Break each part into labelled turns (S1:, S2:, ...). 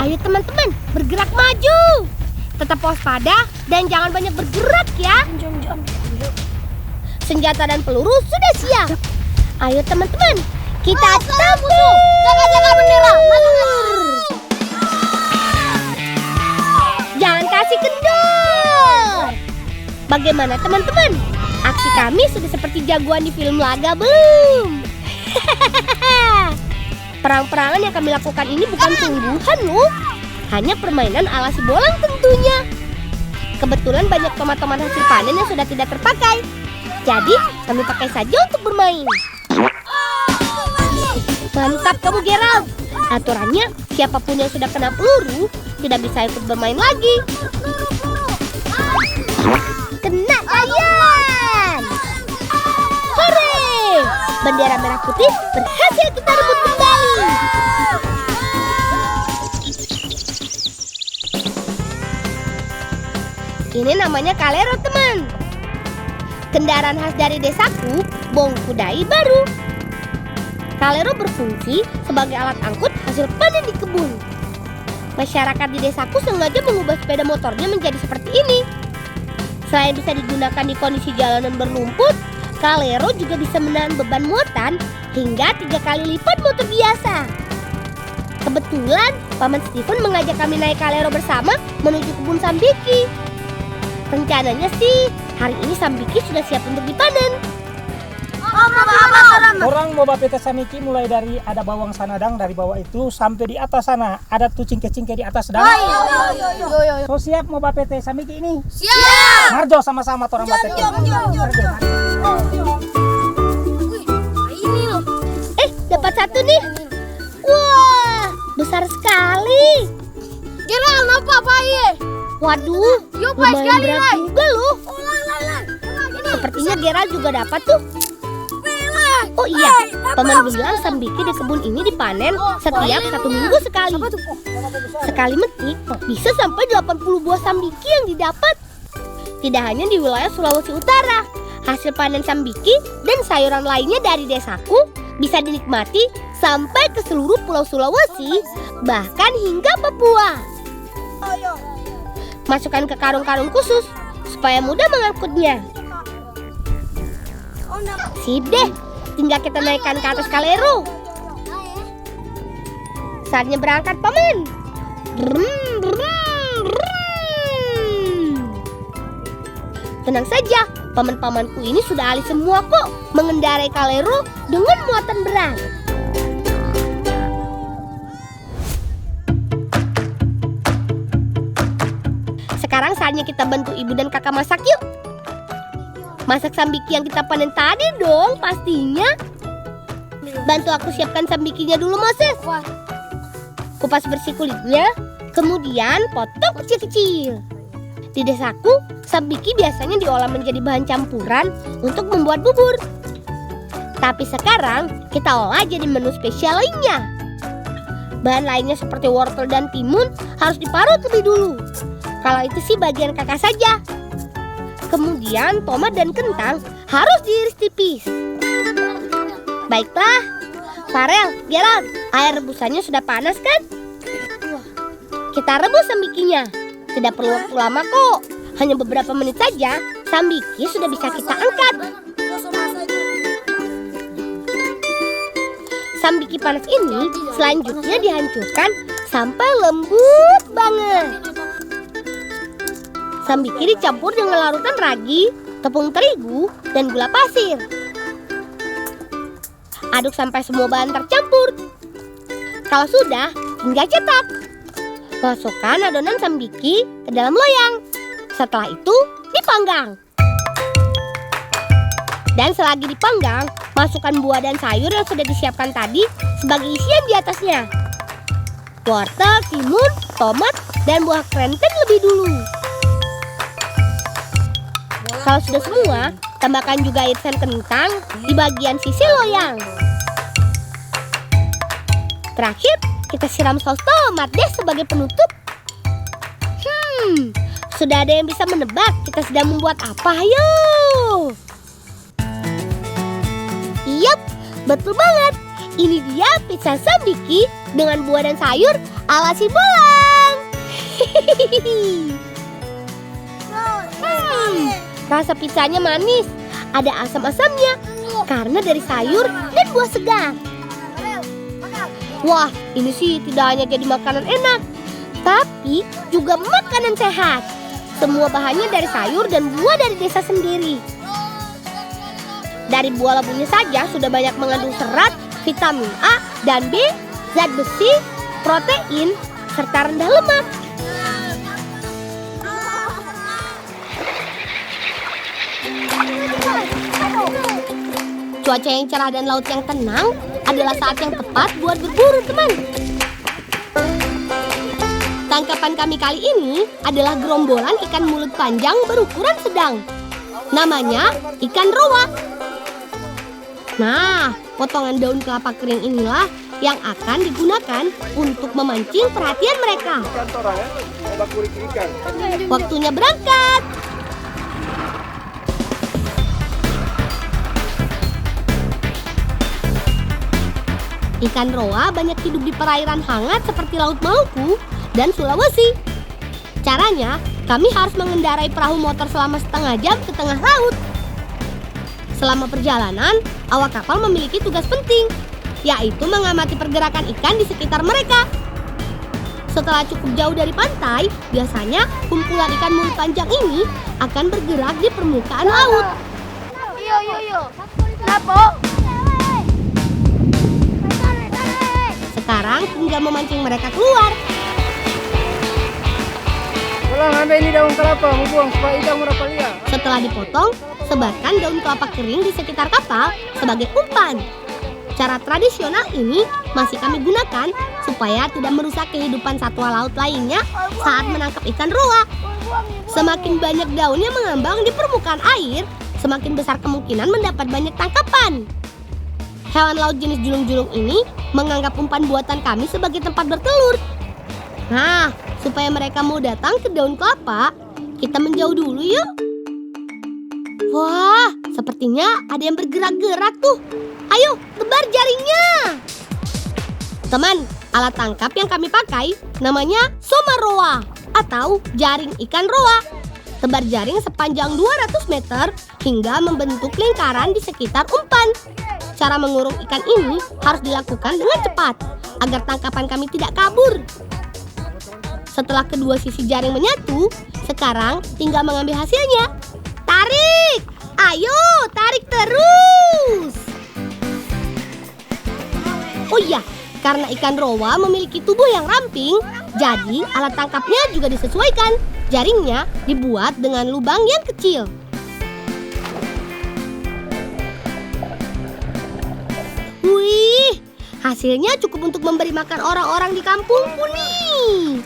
S1: Ayo teman-teman, bergerak maju. Tetap waspada dan jangan banyak bergerak ya. Senjata dan peluru sudah siap. Ayo teman-teman, kita tempur.
S2: Jaga-jaga bendera.
S1: Jangan kasih kendor. Bagaimana teman-teman? Aksi kami sudah seperti jagoan di film laga belum? Perang-perangan yang kami lakukan ini bukan sungguhan loh. Hanya permainan ala si bolang tentunya. Kebetulan banyak tomat-tomat hasil panen yang sudah tidak terpakai. Jadi kami pakai saja untuk bermain. Mantap kamu Gerald. Aturannya siapapun yang sudah kena peluru tidak bisa ikut bermain lagi. Kena kalian. Hore! Bendera merah putih berhasil kita rebut kembali. Ini namanya kalero teman. Kendaraan khas dari desaku, bongkudai baru. Kalero berfungsi sebagai alat angkut hasil panen di kebun. Masyarakat di desaku sengaja mengubah sepeda motornya menjadi seperti ini. Selain bisa digunakan di kondisi jalanan berlumpur, kalero juga bisa menahan beban muatan hingga 3 kali lipat motor biasa. Kebetulan, Paman Stephen mengajak kami naik kalero bersama menuju kebun Sambiki. Rencananya sih, hari ini Sambiki sudah siap untuk dipanen.
S3: Orang mau bapete Sambiki mulai dari ada bawang sanadang dari bawah itu sampai di atas sana. Ada tuh cingke-cingke di atas sedang. So siap mau bapete Sambiki ini?
S2: Siap.
S3: Marjo sama-sama orang bapete.
S1: Dapat satu nih. Wah, besar sekali.
S2: Gerald, apa ye?
S1: Waduh,
S2: Yuk, Pak,
S1: lumayan
S2: sekali,
S1: berat
S2: Lai.
S1: juga loh. Sepertinya Gerald juga dapat tuh. Oh iya, Paman bilang Sambiki di kebun ini dipanen setiap 1 minggu sekali. Sekali metik bisa sampai 80 buah Sambiki yang didapat. Tidak hanya di wilayah Sulawesi Utara, hasil panen Sambiki dan sayuran lainnya dari desaku bisa dinikmati sampai ke seluruh pulau Sulawesi, bahkan hingga Papua. Masukkan ke karung-karung khusus supaya mudah mengangkutnya. Sip deh, tinggal kita naikkan ke atas kalero. Saatnya berangkat Paman. Tenang saja, paman-pamanku ini sudah ahli semua kok mengendarai kalero dengan muatan berat. Sekarang saatnya kita bantu ibu dan kakak masak yuk. Masak Sambiki yang kita panen tadi dong pastinya. Bantu aku siapkan Sambikinya dulu Moses. Kupas bersih kulitnya, kemudian potong kecil-kecil. Di desaku, Sambiki biasanya diolah menjadi bahan campuran untuk membuat bubur. Tapi sekarang kita olah jadi menu spesial lainnya. Bahan lainnya seperti wortel dan timun harus diparut lebih dulu. Kalau itu sih bagian kakak saja. Kemudian tomat dan kentang harus diiris tipis. Baiklah, Farel, Gerald, air rebusannya sudah panas kan? Kita rebus Sambikinya. Tidak perlu waktu lama kok. Hanya beberapa menit saja, Sambiki sudah bisa kita angkat. Sambiki panas ini selanjutnya dihancurkan sampai lembut banget. Sambiki dicampur dengan larutan ragi, tepung terigu, dan gula pasir. Aduk sampai semua bahan tercampur. Kalau sudah, tinggal cetak. Masukkan adonan Sambiki ke dalam loyang. Setelah itu, dipanggang. Dan selagi dipanggang, masukkan buah dan sayur yang sudah disiapkan tadi sebagai isian di atasnya. Wortel, timun, tomat, dan buah krenten lebih dulu. Kalau sudah semua, tambahkan juga irisan kentang di bagian sisi loyang. Terakhir, kita siram saus tomat deh sebagai penutup. Sudah ada yang bisa menebak kita sedang membuat apa? Ayo! Yap, betul banget. Ini dia pizza Sambiki dengan buah dan sayur ala si bola. Rasa pizzanya manis, ada asam-asamnya karena dari sayur dan buah segar. Wah, ini sih tidak hanya jadi makanan enak, tapi juga makanan sehat. Semua bahannya dari sayur dan buah dari desa sendiri. Dari buah labunya saja sudah banyak mengandung serat, vitamin A dan B, zat besi, protein, serta rendah lemak. Cuaca yang cerah dan laut yang tenang adalah saat yang tepat buat berburu, teman. Tangkapan kami kali ini adalah gerombolan ikan mulut panjang berukuran sedang. Namanya ikan roa. Nah, potongan daun kelapa kering inilah yang akan digunakan untuk memancing perhatian mereka. Waktunya berangkat. Ikan roa banyak hidup di perairan hangat seperti Laut Maluku dan Sulawesi. Caranya, kami harus mengendarai perahu motor selama setengah jam ke tengah laut. Selama perjalanan, awak kapal memiliki tugas penting, yaitu mengamati pergerakan ikan di sekitar mereka. Setelah cukup jauh dari pantai, biasanya kumpulan ikan mulut panjang ini akan bergerak di permukaan laut.
S2: Yo. Kenapa?
S1: Sekarang tinggal memancing mereka keluar.
S3: Pulang ambil ini daun kelapa, mau buang supaya ikan merasa lihat.
S1: Setelah dipotong, sebarkan daun kelapa kering di sekitar kapal sebagai umpan. Cara tradisional ini masih kami gunakan supaya tidak merusak kehidupan satwa laut lainnya saat menangkap ikan roa. Semakin banyak daun yang mengambang di permukaan air, semakin besar kemungkinan mendapat banyak tangkapan. Hewan laut jenis julung-julung ini menganggap umpan buatan kami sebagai tempat bertelur. Nah, supaya mereka mau datang ke daun kelapa, kita menjauh dulu yuk. Wah, sepertinya ada yang bergerak-gerak tuh. Ayo, tebar jaringnya. Teman, alat tangkap yang kami pakai namanya somaroa atau jaring ikan roa. Tebar jaring sepanjang 200 meter hingga membentuk lingkaran di sekitar umpan. Cara mengurung ikan ini harus dilakukan dengan cepat agar tangkapan kami tidak kabur. Setelah kedua sisi jaring menyatu, sekarang tinggal mengambil hasilnya. Tarik! Ayo, tarik terus! Oh iya, karena ikan roa memiliki tubuh yang ramping, jadi alat tangkapnya juga disesuaikan. Jaringnya dibuat dengan lubang yang kecil. Wih, hasilnya cukup untuk memberi makan orang-orang di kampungku nih.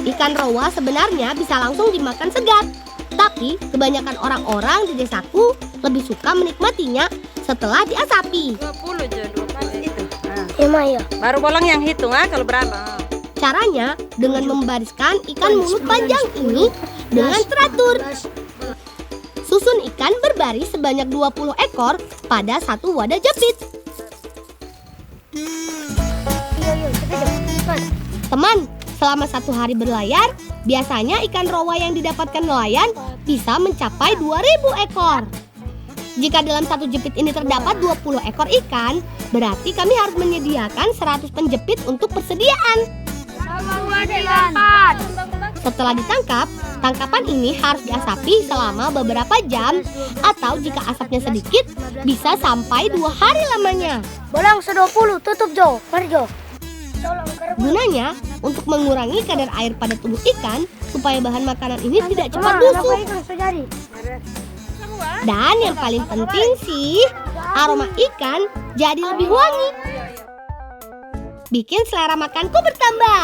S1: Ikan roa sebenarnya bisa langsung dimakan segar. Tapi kebanyakan orang-orang di desaku lebih suka menikmatinya setelah diasapi.
S4: 20 aja, 2 kali itu. Nah,
S2: Ya.
S4: baru bolong yang hitung kalau berapa.
S1: Caranya dengan membariskan ikan mulut panjang ini dengan teratur. Susun ikan berbaris sebanyak 20 ekor pada satu wadah jepit. Teman, selama 1 hari berlayar, biasanya ikan roa yang didapatkan nelayan bisa mencapai 2000 ekor. Jika dalam satu jepit ini terdapat 20 ekor ikan, berarti kami harus menyediakan 100 penjepit untuk persediaan. Setelah ditangkap, tangkapan ini harus diasapi selama beberapa jam atau jika asapnya sedikit, bisa sampai 2 hari lamanya.
S2: Bolang 20, tutup Jo. Mari Jo.
S1: Gunanya untuk mengurangi kadar air pada tubuh ikan supaya bahan makanan ini tidak cepat busuk. Dan yang paling penting sih, aroma ikan jadi lebih wangi. Bikin selera makanku bertambah.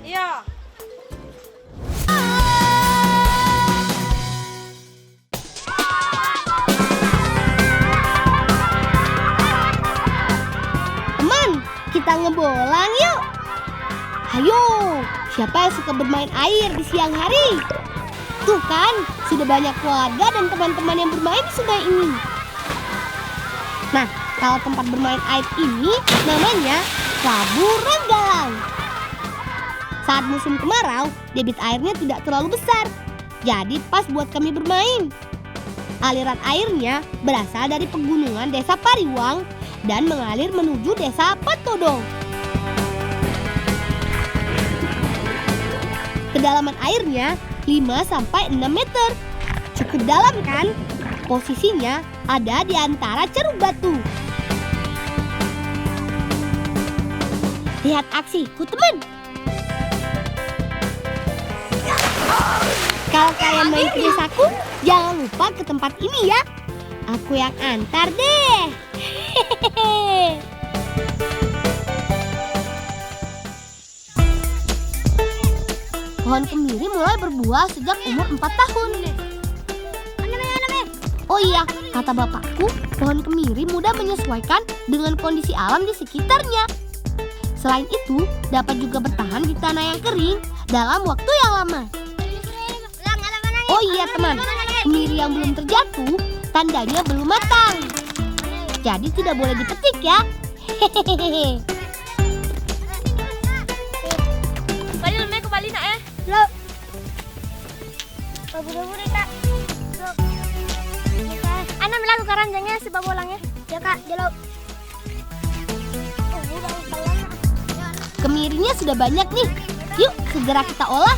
S4: Iya.
S1: Teman, kita ngebolang yuk. Ayo, siapa yang suka bermain air di siang hari? Tuh kan, sudah banyak keluarga dan teman-teman yang bermain di sungai ini. Nah, kalau tempat bermain air ini namanya Labu Renggalang. Saat musim kemarau, debit airnya tidak terlalu besar, jadi pas buat kami bermain. Aliran airnya berasal dari pegunungan Desa Pariwang dan mengalir menuju Desa Patodong. Kedalaman airnya 5-6 meter. Cukup dalam kan? Posisinya ada di antara ceruk batu. Lihat aksiku, teman. Kalau kalian main ke desaku, jangan lupa ke tempat ini ya. Aku yang antar deh. Hehehe. Pohon kemiri mulai berbuah sejak umur 4 tahun. Oh iya, kata bapakku, pohon kemiri mudah menyesuaikan dengan kondisi alam di sekitarnya. Selain itu, dapat juga bertahan di tanah yang kering dalam waktu yang lama. Oh iya teman, kemiri yang belum terjatuh, tandanya belum matang. Jadi tidak boleh dipetik ya. Hehehe.
S2: Kembali nak ya. Lo. Buru-buru kak. Lo. Ana melaku keranjangnya si babolangnya. Ya kak, jelo.
S1: Kemirinya sudah banyak nih. Yuk segera kita olah.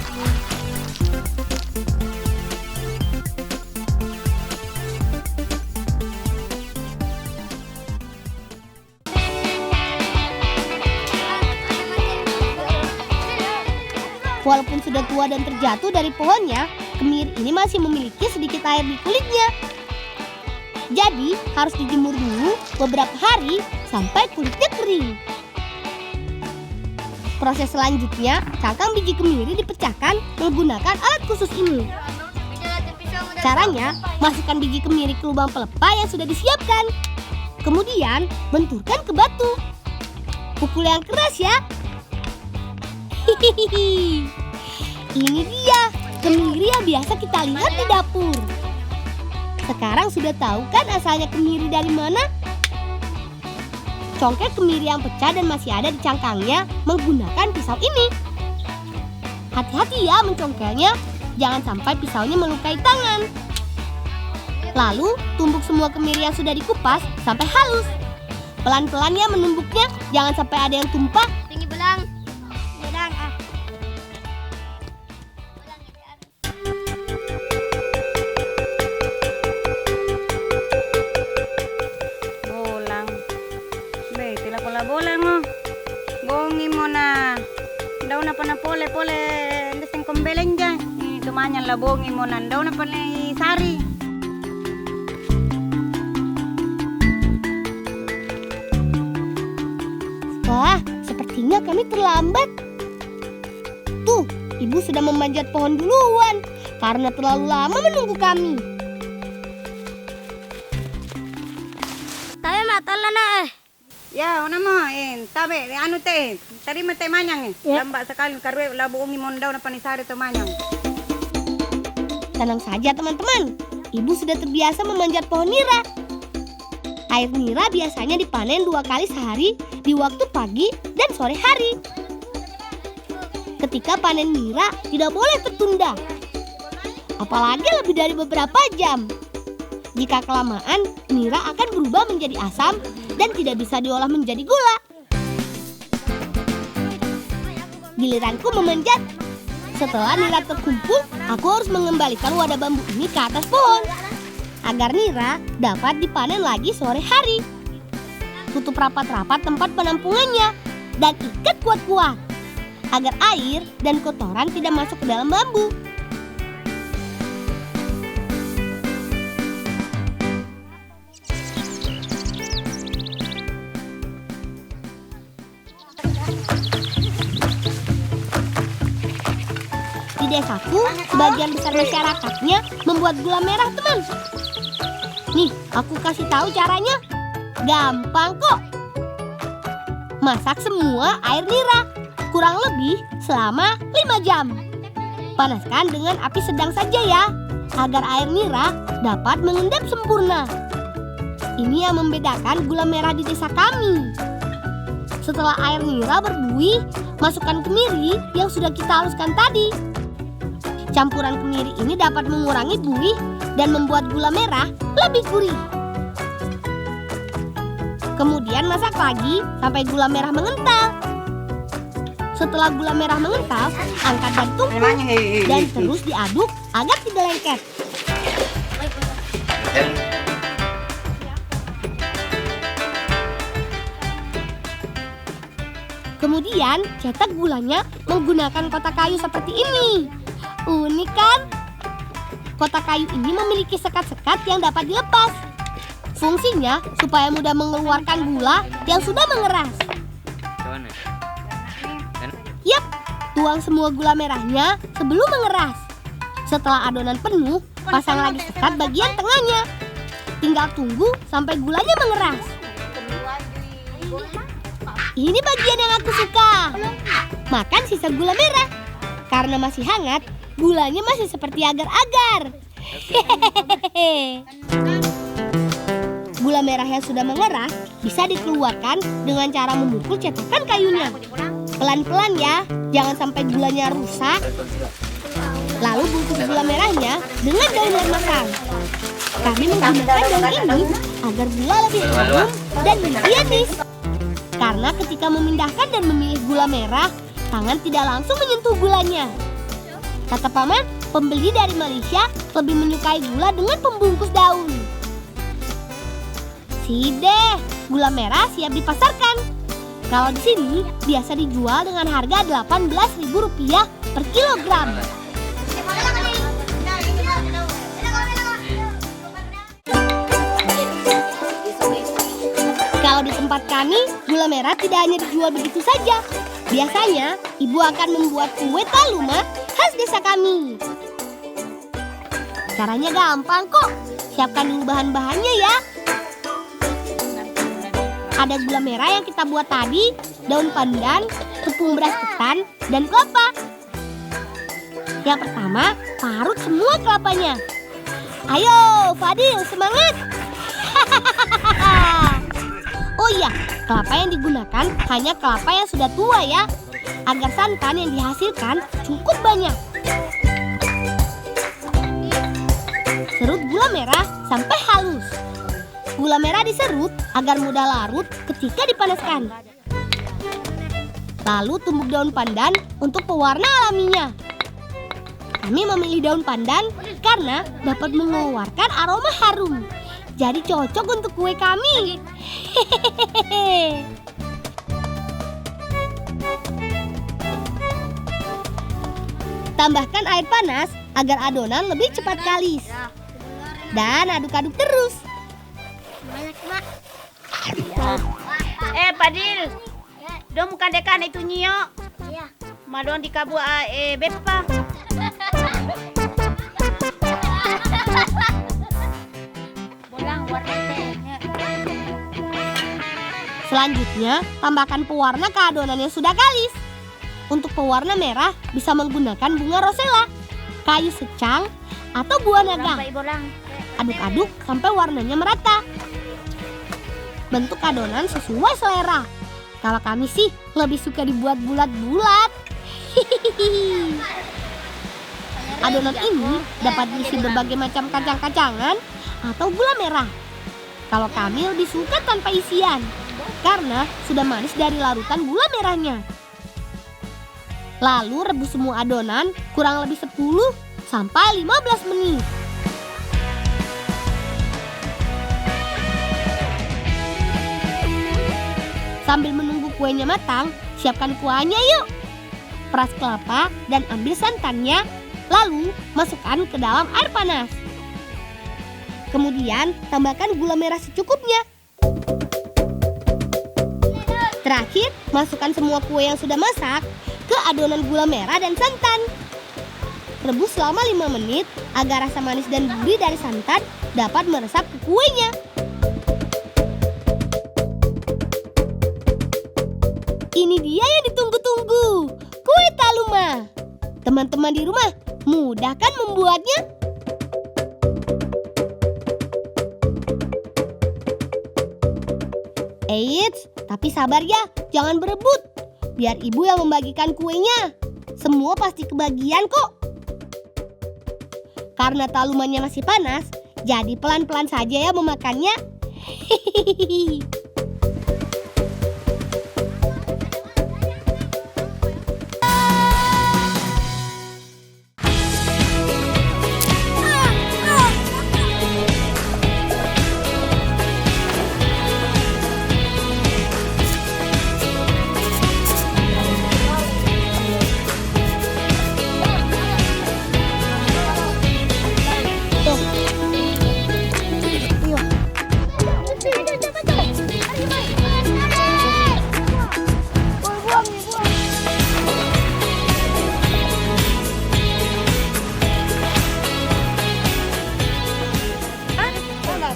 S1: Walaupun sudah tua dan terjatuh dari pohonnya, kemiri ini masih memiliki sedikit air di kulitnya. Jadi harus dijemur dulu beberapa hari sampai kulitnya kering. Proses selanjutnya, cangkang biji kemiri dipecahkan menggunakan alat khusus ini. Caranya, masukkan biji kemiri ke lubang pelepah yang sudah disiapkan. Kemudian, benturkan ke batu. Pukul yang keras ya. Hihihi. Ini dia kemiri yang biasa kita lihat di dapur. Sekarang sudah tahu kan asalnya kemiri dari mana? Congkel kemiri yang pecah dan masih ada di cangkangnya menggunakan pisau ini. Hati-hati ya mencongkelnya, jangan sampai pisaunya melukai tangan. Lalu tumbuk semua kemiri yang sudah dikupas sampai halus. Pelan-pelan ya menumbuknya, jangan sampai ada yang tumpah.
S2: Tinggi belang. Belang ah.
S4: Bolang. Be, tila pala bolang mo. Bongi mo na. Daw na pa na pole-pole. Ndeseng kombeleng dyan. Tumanyan la bongi mo na. Daw na pa na sari.
S1: Wah, sepertinya kami terlambat. Tuh, ibu sudah memanjat pohon duluan karena terlalu lama menunggu kami.
S2: Tayo na, tala na eh.
S4: Ya, una mo, tabe, ano te, tadi mo te manyang
S1: Ya.
S4: Lamba sekali karwe la bongi mo daw na pa ni sari to manyang.
S1: Tenang saja teman-teman, ibu sudah terbiasa memanjat pohon nira. Air nira biasanya dipanen 2 kali sehari di waktu pagi dan sore hari. Ketika panen nira tidak boleh tertunda, apalagi lebih dari beberapa jam. Jika kelamaan, nira akan berubah menjadi asam dan tidak bisa diolah menjadi gula. Giliranku memanjat. Setelah nira terkumpul, aku harus mengembalikan wadah bambu ini ke atas pohon agar nira dapat dipanen lagi sore hari. Tutup rapat-rapat tempat penampungannya dan ikat kuat-kuat agar air dan kotoran tidak masuk ke dalam bambu. Di desaku, sebagian besar masyarakatnya membuat gula merah, teman. Nih, aku kasih tahu caranya. Gampang kok. Masak semua air nira, kurang lebih selama 5 jam. Panaskan dengan api sedang saja ya, agar air nira dapat mengendap sempurna. Ini yang membedakan gula merah di desa kami. Setelah air nira berbuih, masukkan kemiri yang sudah kita haluskan tadi. Campuran kemiri ini dapat mengurangi buih dan membuat gula merah lebih gurih. Kemudian masak lagi sampai gula merah mengental. Setelah gula merah mengental, angkat dan tumpuk dan terus diaduk agar tidak lengket. Kemudian cetak gulanya menggunakan kotak kayu seperti ini. Unik kan? Kotak kayu ini memiliki sekat-sekat yang dapat dilepas. Fungsinya supaya mudah mengeluarkan gula yang sudah mengeras. Yap, tuang semua gula merahnya sebelum mengeras. Setelah adonan penuh, pasang lagi sekat bagian tengahnya. Tinggal tunggu sampai gulanya mengeras. Ini bagian yang aku suka. Makan sisa gula merah. Karena masih hangat, gulanya masih seperti agar-agar. Hehehe. Gula merah yang sudah mengeras bisa dikeluarkan dengan cara memukul cetakan kayunya. Pelan-pelan ya, jangan sampai gulanya rusak. Lalu bungkus gula merahnya dengan daun yang matang. Kami menggunakan daun ini agar gula lebih harum dan higienis. Karena ketika memindahkan dan memilih gula merah, tangan tidak langsung menyentuh gulanya. Kata paman, pembeli dari Malaysia lebih menyukai gula dengan pembungkus daun. Sideh, gula merah siap dipasarkan. Kalau di sini biasa dijual dengan harga Rp18.000 per kilogram. Kalau di tempat kami, gula merah tidak hanya dijual begitu saja. Biasanya, ibu akan membuat kue taluma khas desa kami. Caranya gampang kok. Siapkan dulu bahan-bahannya ya. Ada gula merah yang kita buat tadi, daun pandan, tepung beras ketan, dan kelapa. Yang pertama, parut semua kelapanya. Ayo, Fadil, semangat! Oh iya, kelapa yang digunakan hanya kelapa yang sudah tua ya, agar santan yang dihasilkan cukup banyak. Serut gula merah sampai halus. Gula merah diserut agar mudah larut ketika dipanaskan. Lalu tumbuk daun pandan untuk pewarna alaminya. Kami memilih daun pandan karena dapat mengeluarkan aroma harum. Jadi cocok untuk kue kami. Hehehe. Tambahkan air panas agar adonan lebih cepat kalis. Dan aduk-aduk terus.
S4: Padil, dong muka dekan itu nyio.
S2: Iya.
S4: Madon di kabu bepa. Bolang warna
S1: Selanjutnya, tambahkan pewarna ke adonan yang sudah kalis. Untuk pewarna merah bisa menggunakan bunga rosella, kayu secang, atau buah naga. Aduk-aduk sampai warnanya merata. Bentuk adonan sesuai selera. Kalau kami sih lebih suka dibuat bulat-bulat. Adonan ini dapat diisi berbagai macam kacang-kacangan atau gula merah. Kalau kami lebih suka tanpa isian, karena sudah manis dari larutan gula merahnya. Lalu rebus semua adonan kurang lebih 10 sampai 15 menit. Sambil menunggu kuenya matang, siapkan kuahnya yuk. Peras kelapa dan ambil santannya, lalu masukkan ke dalam air panas. Kemudian tambahkan gula merah secukupnya. Terakhir, masukkan semua kue yang sudah masak ke adonan gula merah dan santan. Rebus selama 5 menit agar rasa manis dan gurih dari santan dapat meresap ke kuenya. Ini dia yang ditunggu-tunggu, kue taluma. Teman-teman di rumah, Mudah kan membuatnya? Eits, tapi sabar ya, jangan berebut. Biar ibu yang membagikan kuenya. Semua pasti kebagian kok. Karena talumannya masih panas, jadi pelan-pelan saja ya memakannya. Hehehe.